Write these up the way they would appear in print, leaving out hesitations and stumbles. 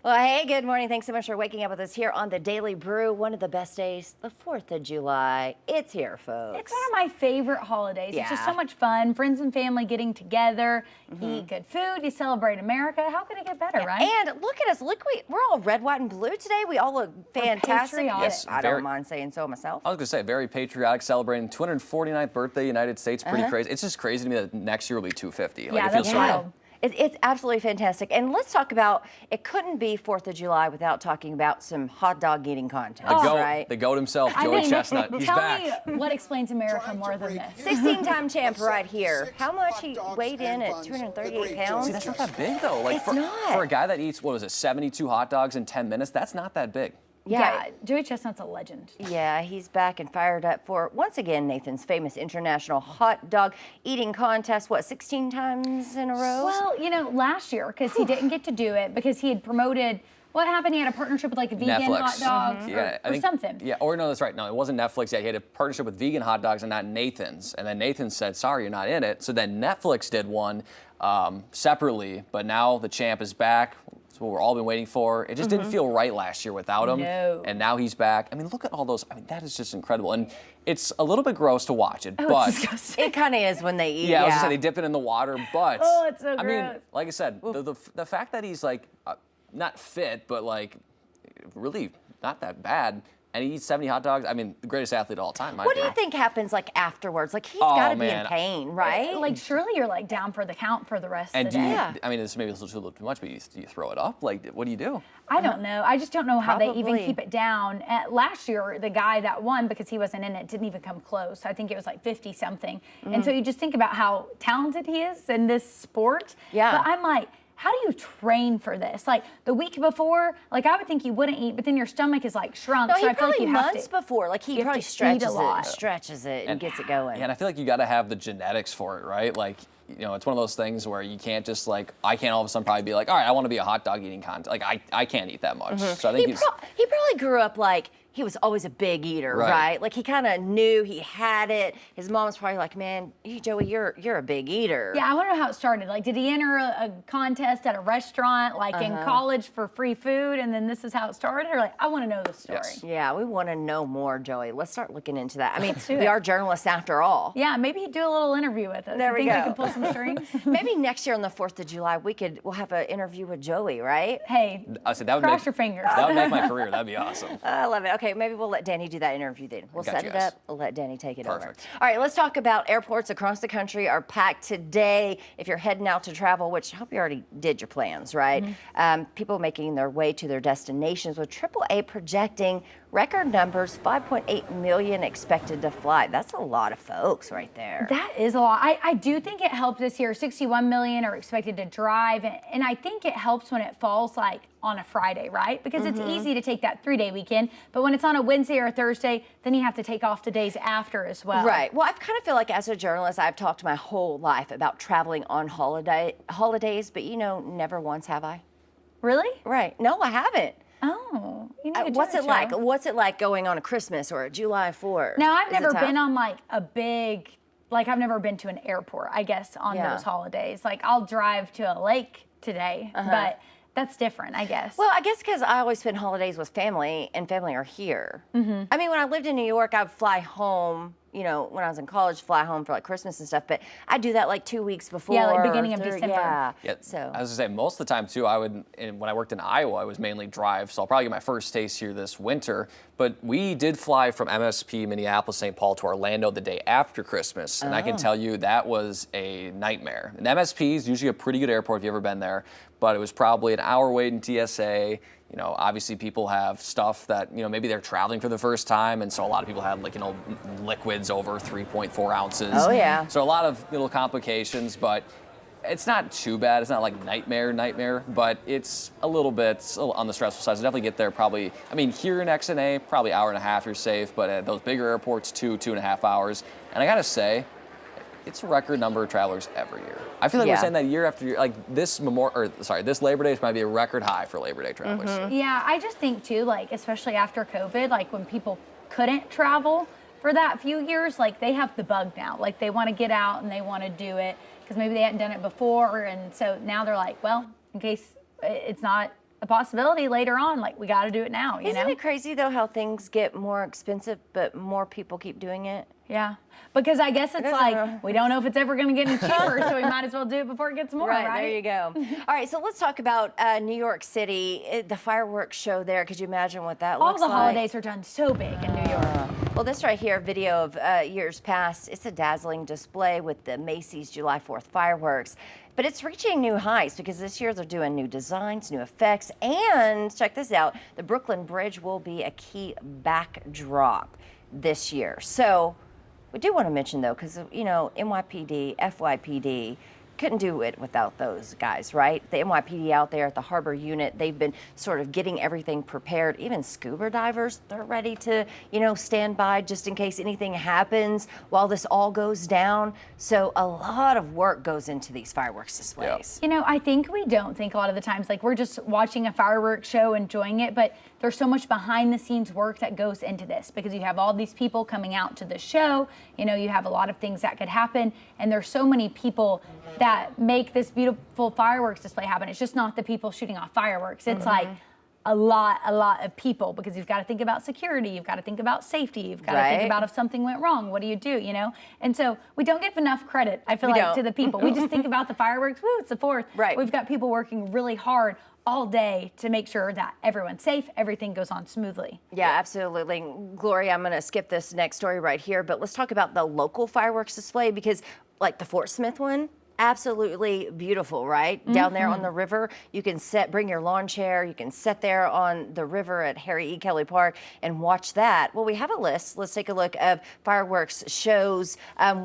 Well, hey, good morning. Thanks so much for waking up with us here on the Daily Brew. One of the best days, the 4th of July. It's here, folks. It's one of my favorite holidays. Yeah. It's just so much fun. Friends and family getting together, eat good food, you celebrate America. How could it get better, right? And look at us. Look, we're all red, white, and blue today. We all look fantastic. patriotic. Yes, I don't mind saying so myself. I was going to say, very patriotic, celebrating 249th birthday, United States. Pretty crazy. It's just crazy to me that next year will be 250. Yeah, it feels that's so wild. real. It's absolutely fantastic. And let's talk about, it couldn't be 4th of July without talking about some hot dog eating contests, right? The GOAT himself, Joey Chestnut. He's back. Tell me what explains America more than this. 16-time champ right here. How much he weighed in at 238 pounds? See, that's not that big, though. Like, It's not. For a guy that eats, 72 hot dogs in 10 minutes, that's not that big. Yeah, Joey Chestnut's a legend. Yeah, he's back and fired up for, once again, Nathan's famous international hot dog eating contest, 16 times in a row? Well, last year, because he didn't get to do it, because he had promoted, what happened? He had a partnership with like a vegan Netflix. hot dogs or something. Yeah, or no, that's right. No, it wasn't Netflix. Yeah, he had a partnership with vegan hot dogs and not Nathan's. And then Nathan said, sorry, you're not in it. So then Netflix did one separately, but now the champ is back. That's what we've all been waiting for. It just didn't feel right last year without him. No. And now he's back. I mean, look at all those. I mean, that is just incredible. And it's a little bit gross to watch it, but It's disgusting. It kind of is when they eat. yeah, I was gonna say they dip it in the water, but Oh, it's so I mean, gross. like I said, the fact that he's like not fit, but like really not that bad, and he eats 70 hot dogs. I mean, the greatest athlete of all time. What do you think happens like afterwards? Like he's got to be in man. pain, right? Like, surely you're like down for the count for the rest And of the do you? day. Yeah. I mean, this maybe a little too much, but do you throw it up? Like, what do you do? I don't know. I just don't know how they even Probably. keep it down. Last year, the guy that won, because he wasn't in it, didn't even come close. I think it was like 50-something. And so you just think about how talented he is in this sport. Yeah. But I'm like, how do you train for this? Like the week before, like I would think you wouldn't eat, but then your stomach is like shrunk. No, so he I feel like probably you have months to. before. Like he have probably to eat a stretches lot. it and gets it going. Yeah, and I feel like you got to have the genetics for it, right? Like, it's one of those things where you can't just like, I can't all of a sudden probably be like, all right, I want to be a hot dog eating contest. Like, I can't eat that much. So I think He probably grew up like he was always a big eater, right? Like he kind of knew he had it. His mom was probably like, "Man, Joey, you're a big eater." Yeah, I wonder how it started. Like, did he enter a contest at a restaurant, like in college for free food, and then this is how it started? Or like, I want to know the story. Yes. Yeah, we want to know more, Joey. Let's start looking into that. I mean, do we it. are journalists after all. Yeah, maybe he'd do a little interview with us. There we You think go. we could pull some strings? Maybe next year on the 4th of July, we'll have an interview with Joey, right? Hey, I said that would cross make your fingers. That would make my career. That'd be awesome. I love it. Okay, maybe we'll let Danny do that interview then. We'll Got set you it guys. up. We'll let Danny take it over. Perfect. All right, let's talk about airports across the country are packed today. If you're heading out to travel, which I hope you already did your plans, right? People making their way to their destinations with AAA projecting record numbers, 5.8 million expected to fly. That's a lot of folks right there. That is a lot. I do think it helped this year. 61 million are expected to drive. And I think it helps when it falls like on a Friday, right? Because it's easy to take that 3-day weekend. But when it's on a Wednesday or a Thursday, then you have to take off the days after as well. Right. Well, I kind of feel like as a journalist, I've talked my whole life about traveling on holidays, but never once have I. Really? Right. No, I haven't. Oh. You need to do What's it like? Joe. What's it like going on a Christmas or a July 4th? Now, I've Is it never tough? been on like a big, like I've never been to an airport, I guess, on Yeah. those holidays. Like I'll drive to a lake today, but that's different, I guess. Well, I guess because I always spend holidays with family, and family are here. I mean, when I lived in New York, I'd fly home. When I was in college, fly home for like Christmas and stuff. But I do that like 2 weeks before. Yeah, like beginning of or December. Yeah. Yeah, So. I was gonna say most of the time too. When I worked in Iowa, I was mainly drive, so I'll probably get my first taste here this winter. But we did fly from MSP Minneapolis St. Paul to Orlando the day after Christmas, and I can tell you that was a nightmare. And MSP is usually a pretty good airport if you've ever been there, but it was probably an hour wait in TSA. Obviously people have stuff that, maybe they're traveling for the first time. And so a lot of people have liquids over 3.4 ounces. Oh, yeah. So a lot of little complications, but it's not too bad. It's not like nightmare, but it's a little bit on the stressful side. So definitely get there probably, here in XNA, probably hour and a half, you're safe. But at those bigger airports, 2.5 hours. And I gotta say, it's a record number of travelers every year. I feel like we're saying that year after year. Like this Labor Day might be a record high for Labor Day travelers. Yeah, I just think too, like, especially after COVID, like when people couldn't travel for that few years, like they have the bug now. Like they want to get out and they want to do it because maybe they hadn't done it before. And so now they're like, well, in case it's not a possibility later on. Like, we got to do it now, you Isn't know? it crazy, though, how things get more expensive, but more people keep doing it? Yeah. Because I guess it's like, we don't know if it's ever going to get any cheaper, so we might as well do it before it gets more, right? There you go. All right, so let's talk about New York City, the fireworks show there. Could you imagine what that looks All like? the holidays are done so big in New York. Well, this right here, video of years past, it's a dazzling display with the Macy's July 4th fireworks. But it's reaching new heights because this year they're doing new designs, new effects, and check this out, the Brooklyn Bridge will be a key backdrop this year. So we do want to mention, though, because, you know, NYPD, FYPD, couldn't do it without those guys, right? The NYPD out there at the harbor unit, they've been sort of getting everything prepared. Even scuba divers, they're ready to, you know, stand by just in case anything happens while this all goes down. So a lot of work goes into these fireworks displays. You know, I think we don't think a lot of the times, like, we're just watching a fireworks show, enjoying it, but there's so much behind the scenes work that goes into this because you have all these people coming out to the show, you know, you have a lot of things that could happen, and there's so many people that make this beautiful fireworks display happen. It's just not the people shooting off fireworks. It's like a lot of people, because you've got to think about security, you've got to think about safety, you've got to think about if something went wrong, what do, you know? And so we don't give enough credit, I feel like, to the people. We just think about the fireworks, woo, it's the 4th. Right. We've got people working really hard all day to make sure that everyone's safe, everything goes on smoothly. Yeah, absolutely. Gloria, I'm going to skip this next story right here, but let's talk about the local fireworks display because, like the Fort Smith one, absolutely beautiful, right? Down there on the river, you can bring your lawn chair, you can sit there on the river at Harry E. Kelly Park and watch that. Well, we have a list. Let's take a look of fireworks shows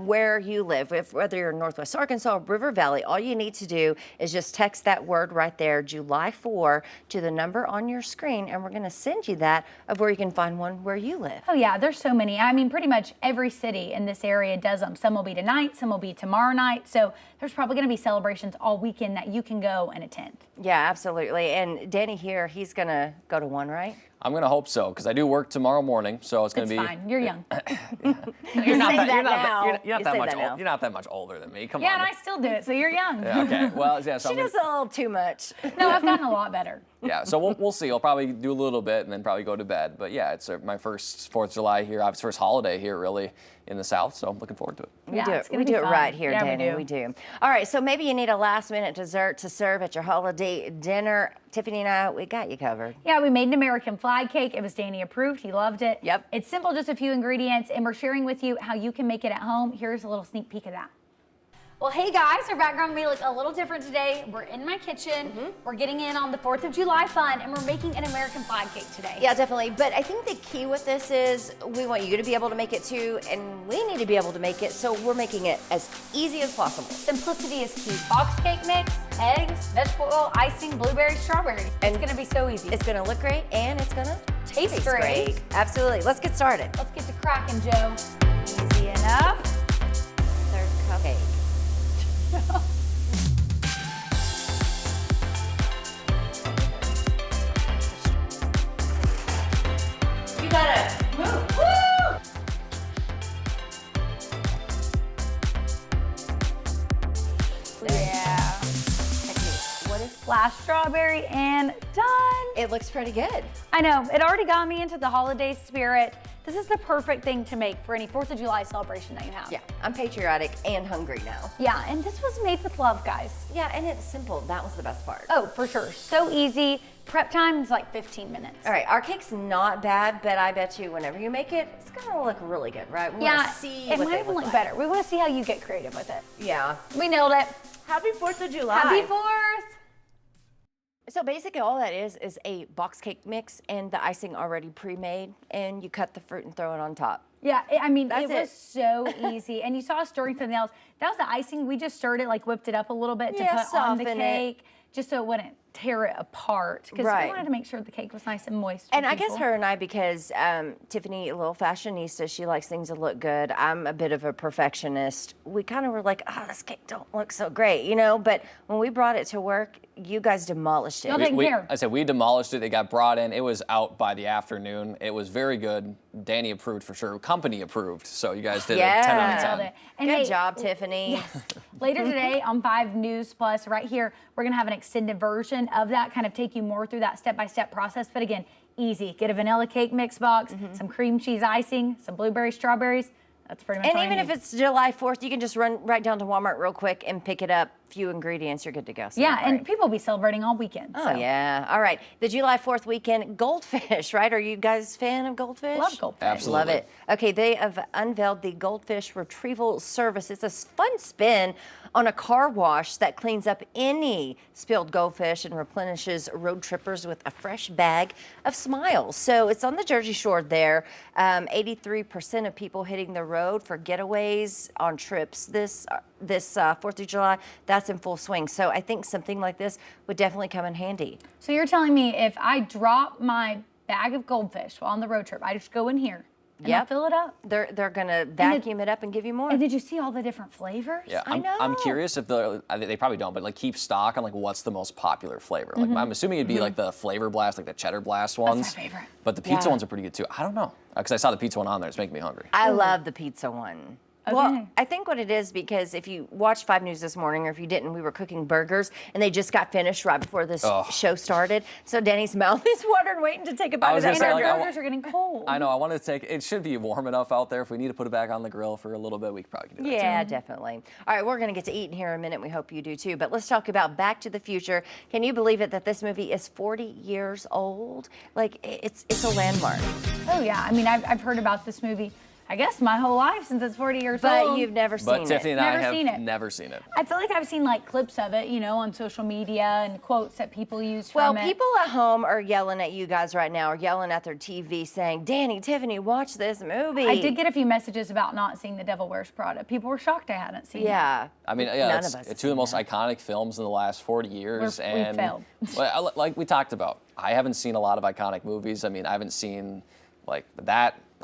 where you live. Whether you're in Northwest Arkansas or River Valley, all you need to do is just text that word right there, July 4, to the number on your screen, and we're going to send you that of where you can find one where you live. Oh yeah, there's so many. I mean, pretty much every city in this area does them. Some will be tonight, some will be tomorrow night. So there's probably going to be celebrations all weekend that you can go and attend. Yeah, absolutely. And Danny here, he's going to go to one, right? I'm going to hope so, because I do work tomorrow morning, so it's going to be... It's fine. You're young. You're not say that, that you're not now. that, you're not You that say much that now. old, you're not that much older than me. Come Yeah, on. and I still do it, so you're young. Yeah, okay. Well, yeah, so She I'm gonna- does a little too much. No, I've gotten a lot better. Yeah, so we'll see. I'll probably do a little bit and then probably go to bed. But yeah, it's my first 4th of July here, first holiday here really in the South, so I'm looking forward to it. We Yeah, do it's it. gonna We be do it fun. right here, Yeah, we Danny. do. We do. All right, so maybe you need a last-minute dessert to serve at your holiday dinner. Tiffany and I, we got you covered. Yeah, we made an American flag cake. It was Danny approved. He loved it. Yep. It's simple, just a few ingredients, and we're sharing with you how you can make it at home. Here's a little sneak peek of that. Well, hey guys, our background may look a little different today. We're in my kitchen. We're getting in on the 4th of July fun, and we're making an American flag cake today. Yeah, definitely. But I think the key with this is we want you to be able to make it too, and we need to be able to make it, so we're making it as easy as possible. Simplicity is key. Box cake mix, eggs, vegetable oil, icing, blueberry, strawberry. And it's gonna be so easy. It's going to look great, and it's going to Taste great. Absolutely. Let's get started. Let's get to cracking, Joe. Easy enough. Third cupcake. You gotta move. Woo! Yeah. What if Last strawberry and done. it looks pretty good? I know, it already got me into the holiday spirit. This is the perfect thing to make for any 4th of July celebration that you have. Yeah, I'm patriotic and hungry now. Yeah, and this was made with love, guys. Yeah, and it's simple. That was the best part. Oh, for sure. So easy. Prep time is like 15 minutes. All right, our cake's not bad, but I bet you whenever you make it, it's gonna look really good, right? We Yeah, wanna see it what might they even look look like. better. We want to see how you get creative with it. Yeah. We nailed it. Happy 4th of July. Happy 4th. So basically all that is a box cake mix and the icing already pre-made, and you cut the fruit and throw it on top. Yeah, I mean, That's it was so easy. And you saw us stirring something else. That was the icing. We just stirred it, like whipped it up a little bit to Yeah, put on the soften it. cake, just so it wouldn't tear it apart. Because Right. we wanted to make sure the cake was nice and moist. And for I guess people. her and I, because Tiffany, a little fashionista, she likes things to look good. I'm a bit of a perfectionist. We kind of were like, oh, this cake don't look so great, you know? But when we brought it to work, you guys demolished it. Y'all didn't care. I said we demolished it. It got brought in. It was out by the afternoon. It was very good. Danny approved for sure. Company approved. So you guys did a 10 out of Yeah. 10. Nailed it. And Good hey, job, Tiffany. Later today on 5 News Plus, right here, we're going to have an extended version of that, kind of take you more through that step-by-step process. But again, easy. Get a vanilla cake mix box, some cream cheese icing, some blueberries, strawberries. That's pretty much all And you even need. if it's July 4th, you can just run right down to Walmart real quick and pick it up. Few ingredients, you're good to go. Yeah, and people will be celebrating all weekend. Oh, so. yeah. All right. The July 4th weekend, goldfish, right? Are you guys a fan of goldfish? Love goldfish. Absolutely. Love it. Okay, they have unveiled the goldfish retrieval service. It's a fun spin on a car wash that cleans up any spilled goldfish and replenishes road trippers with a fresh bag of smiles. So it's on the Jersey Shore there. 83% of people hitting the road for getaways on trips this 4th of July, that's in full swing. So I think something like this would definitely come in handy. So you're telling me if I drop my bag of goldfish while on the road trip, I just go in here and I'll fill it up? They're gonna vacuum it up and give you more. And did you see all the different flavors? Yeah, I know. I'm curious if they probably don't, but like keep stock on like what's the most popular flavor. Like I'm assuming it'd be like the Flavor Blast, like the Cheddar Blast ones. my favorite. But the pizza Yeah. ones are pretty good too. I don't know because I saw the pizza one on there. It's making me hungry. I love the pizza one. Well, Okay. I think what it is, because if you watched 5 News this morning, or if you didn't, we were cooking burgers, and they just got finished right before this show started. So Danny's mouth is watering, waiting to take a bite of was that gonna say, And like, our burger. burgers are getting cold. I know. I wanted to take. It should be warm enough out there. If we need to put it back on the grill for a little bit, we probably can do that. Yeah, definitely. All right, we're going to get to eat in here in a minute. We hope you do too. But let's talk about Back to the Future. Can you believe it that this movie is 40 years old? Like, it's a landmark. Oh yeah, I mean I've heard about this movie, I guess my whole life since it's 40 years But old. you've never But seen Tiffany it. and I Never have seen it. never seen it. I feel like I've seen like clips of it, on social media and quotes that people use Well, from it. people at home are yelling at you guys right now, or yelling at their TV saying, Danny, Tiffany, watch this movie. I did get a few messages about not seeing The Devil Wears Prada. People were shocked I hadn't seen it. Yeah. I mean, yeah, None it's of us two of the most iconic films in the last 40 years, We and failed. well, like we talked about, I haven't seen a lot of iconic movies. I mean, I haven't seen like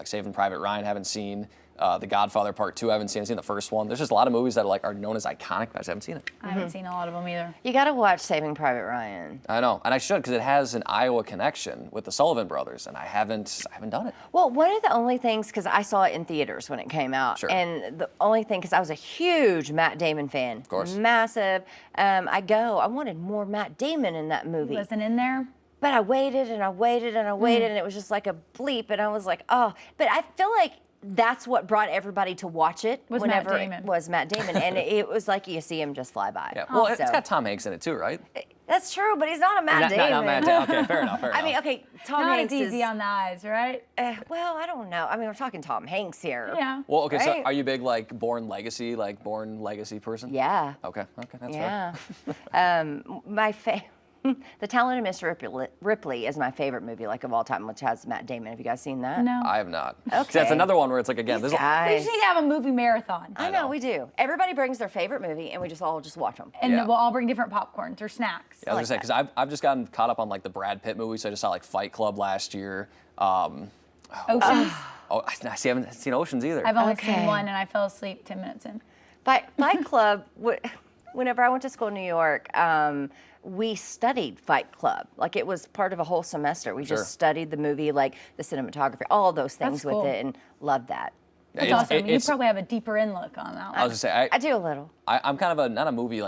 Saving Private Ryan. Haven't seen The Godfather Part 2. I haven't seen the first one. There's just a lot of movies that are known as iconic, but I just haven't seen it. I haven't seen a lot of them either. You got to watch Saving Private Ryan. I know, and I should because it has an Iowa connection with the Sullivan brothers, and I haven't done it. Well, one of the only things, because I saw it in theaters when it came out, Sure. and the only thing, because I was a huge Matt Damon fan. Of course. Massive. I wanted more Matt Damon in that movie. Wasn't in there. But I waited and I waited and I waited, and it was just like a bleep, and I was like, oh. But I feel like that's what brought everybody to watch it Was Matt whenever Damon. it was Matt Damon. And it was like you see him just fly by. Yeah, well, it's So- got Tom Hanks in it too, right? That's true, but he's not a Matt Not Damon. Matt Damon. Okay, fair enough. Fair I mean, enough. okay, Tom Not Hanks as easy is, on the eyes, right? well, I don't know. I mean, we're talking Tom Hanks here. Yeah. Well, okay, so Right? are you big Born Legacy person? Yeah. Okay, that's Yeah. fair. The Talented Mr. Ripley is my favorite movie, of all time, which has Matt Damon. Have you guys seen that? No. I have not. Okay. See, that's another one where it's like, again, there's We Guys. just need to have a movie marathon. I know, we do. Everybody brings their favorite movie, and we just all watch them. And Yeah. we'll all bring different popcorns or snacks. I was gonna say because I've just gotten caught up on the Brad Pitt movies. So I just saw Fight Club last year. Oceans. I haven't seen Oceans either. I've only Okay. seen one and I fell asleep 10 minutes in. Fight Club, whenever I went to school in New York, we studied Fight Club. It was part of a whole semester. We Sure. just studied the movie, the cinematography, all of those things That's with cool. it, and loved that. That's It's- awesome. You it's- probably have a deeper in look on that one. I was gonna say I do a little. I'm kind of not a movie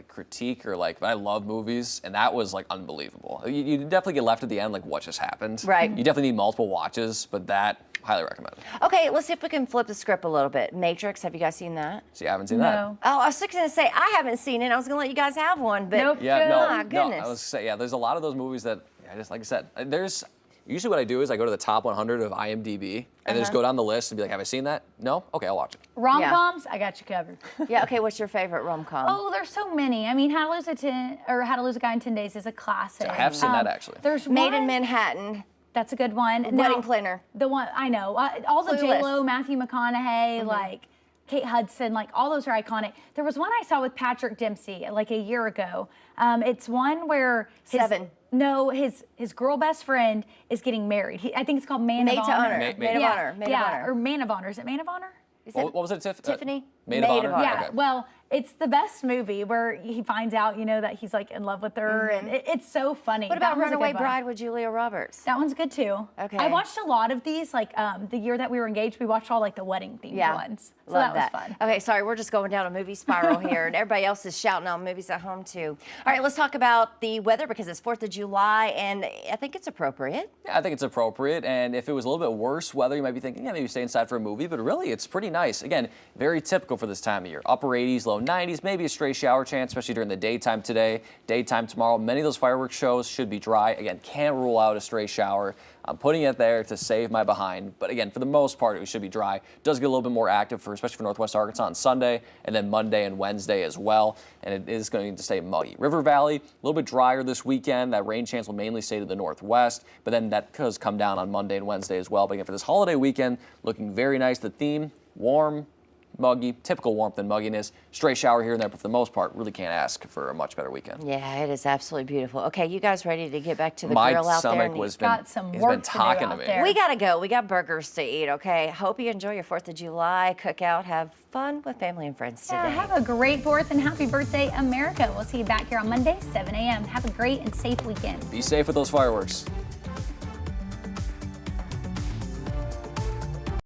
critique or but I love movies, and that was unbelievable. You definitely get left at the end what just happened. Right. You definitely need multiple watches, but that highly recommended. Okay, let's see if we can flip the script a little bit. Matrix, have you guys seen that? See, I haven't seen that. No. Oh, I was just going to say, I haven't seen it. I was going to let you guys have one, but Nope. Yeah, no, My goodness. no. I was say, there's a lot of those movies that just like I said, there's usually what I do is I go to the top 100 of IMDb and then just go down the list and be like, have I seen that? No? Okay, I'll watch it. Rom-coms, I got you covered. yeah, okay, what's your favorite rom-com? Oh, there's so many. I mean, How to Lose a Guy in 10 Days is a classic. I have seen that, actually. There's Made one, in Manhattan, That's a good one. Wedding Planner. The one, I know. All the Clueless. J-Lo, Matthew McConaughey, Kate Hudson, all those are iconic. There was one I saw with Patrick Dempsey a year ago. It's one where Seven. No, his girl best friend is getting married. I think it's called Maid of to Honor. Honor. Maid Maid of of Honor. Maid of yeah, Honor. or Man of Honor. Is it Man of Honor? Is What it was it, Tiffany? Maid of Honor? Yeah, Okay. well, it's the best movie where he finds out, that he's like in love with her, and it's so funny. What about That one's a good Runaway one. Bride with Julia Roberts? That one's good too. Okay. I watched a lot of these, like the year that we were engaged, we watched all like the wedding themed ones. So Love that was fun. Okay, sorry, we're just going down a movie spiral here, and everybody else is shouting out movies at home too. All right, let's talk about the weather because it's 4th of July, and I think it's appropriate. Yeah, I think it's appropriate. And if it was a little bit worse weather, you might be thinking, yeah, maybe stay inside for a movie. But really, it's pretty nice. Again, very typical for this time of year. Upper 80s, low 90s, maybe a stray shower chance, especially during the daytime today. Daytime tomorrow, many of those fireworks shows should be dry. Again, can't rule out a stray shower. I'm putting it there to save my behind. But again, for the most part, it should be dry. It does get a little bit more active, especially for Northwest Arkansas on Sunday, and then Monday and Wednesday as well. And it is going to stay muggy. River Valley, a little bit drier this weekend. That rain chance will mainly stay to the northwest, but then that does come down on Monday and Wednesday as well. But again, for this holiday weekend, looking very nice. The theme, warm, muggy, typical warmth and mugginess. Stray shower here and there, but for the most part, really can't ask for a much better weekend. Yeah, it is absolutely beautiful. Okay, you guys ready to get back to the My grill out there? stomach has been talking to me. We gotta go. We got burgers to eat. Okay. Hope you enjoy your 4th of July cookout. Have fun with family and friends today. Yeah, have a great 4th and happy birthday, America. We'll see you back here on Monday, 7 a.m. Have a great and safe weekend. Be safe with those fireworks.